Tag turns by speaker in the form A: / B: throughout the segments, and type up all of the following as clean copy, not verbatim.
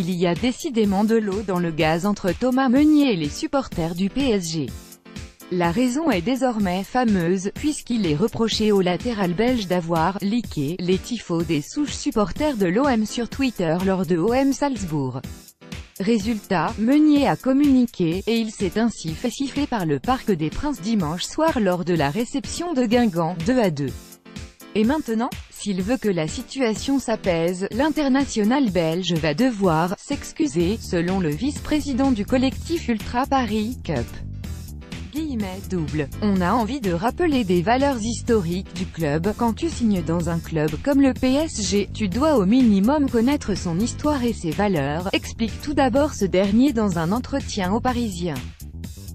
A: Il y a décidément de l'eau dans le gaz entre Thomas Meunier et les supporters du PSG. La raison est désormais fameuse, puisqu'il est reproché au latéral belge d'avoir « leaké » les tifos des souches supporters de l'OM sur Twitter lors de OM Salzbourg. Résultat, Meunier a communiqué, et il s'est ainsi fait siffler par le Parc des Princes dimanche soir lors de la réception de Guingamp, 2-2. Et maintenant, s'il veut que la situation s'apaise, l'international belge va devoir « s'excuser », selon le vice-président du collectif Ultra Paris Cup. On a envie de rappeler des valeurs historiques du club. Quand tu signes dans un club comme le PSG, tu dois au minimum connaître son histoire et ses valeurs, explique tout d'abord ce dernier dans un entretien aux Parisiens.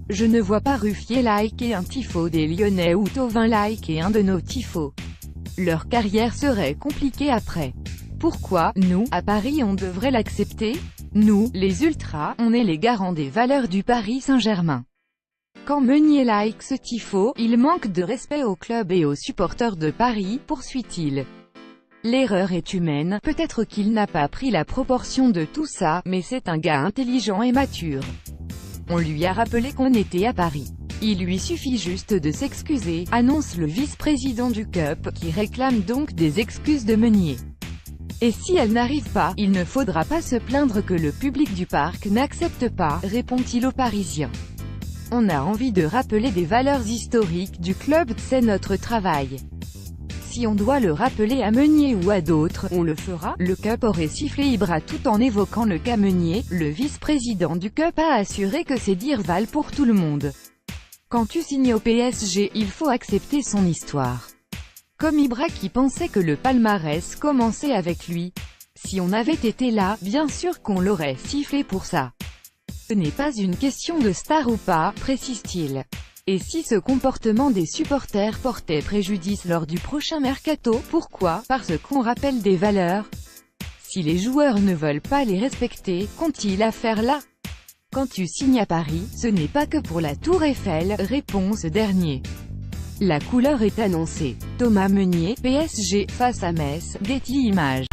A: Je ne vois pas Ruffier liker un tifo des Lyonnais ou Thauvin liker un de nos tifos. Leur carrière serait compliquée après. Pourquoi, nous, à Paris on devrait l'accepter? Nous, les ultras, on est les garants des valeurs du Paris Saint-Germain. Quand Meunier like ce tifo, il manque de respect au club et aux supporters de Paris, poursuit-il. L'erreur est humaine, peut-être qu'il n'a pas pris la proportion de tout ça, mais c'est un gars intelligent et mature. On lui a rappelé qu'on était à Paris. Il lui suffit juste de s'excuser, annonce le vice-président du Cup, qui réclame donc des excuses de Meunier. Et si elle n'arrive pas, il ne faudra pas se plaindre que le public du parc n'accepte pas, répond-il aux Parisiens. On a envie de rappeler des valeurs historiques du club, c'est notre travail. Si on doit le rappeler à Meunier ou à d'autres, on le fera. Le Cup aurait sifflé Ibra tout en évoquant le cas Meunier. Le vice-président du Cup a assuré que ces dires valent pour tout le monde. Quand tu signes au PSG, il faut accepter son histoire. Comme Ibra qui pensait que le palmarès commençait avec lui. Si on avait été là, bien sûr qu'on l'aurait sifflé pour ça. Ce n'est pas une question de star ou pas, précise-t-il. Et si ce comportement des supporters portait préjudice lors du prochain mercato, pourquoi? Parce qu'on rappelle des valeurs. Si les joueurs ne veulent pas les respecter, qu'ont-ils à faire là? Quand tu signes à Paris, ce n'est pas que pour la Tour Eiffel, répond ce dernier. La couleur est annoncée. Thomas Meunier, PSG, face à Metz, Getty Images.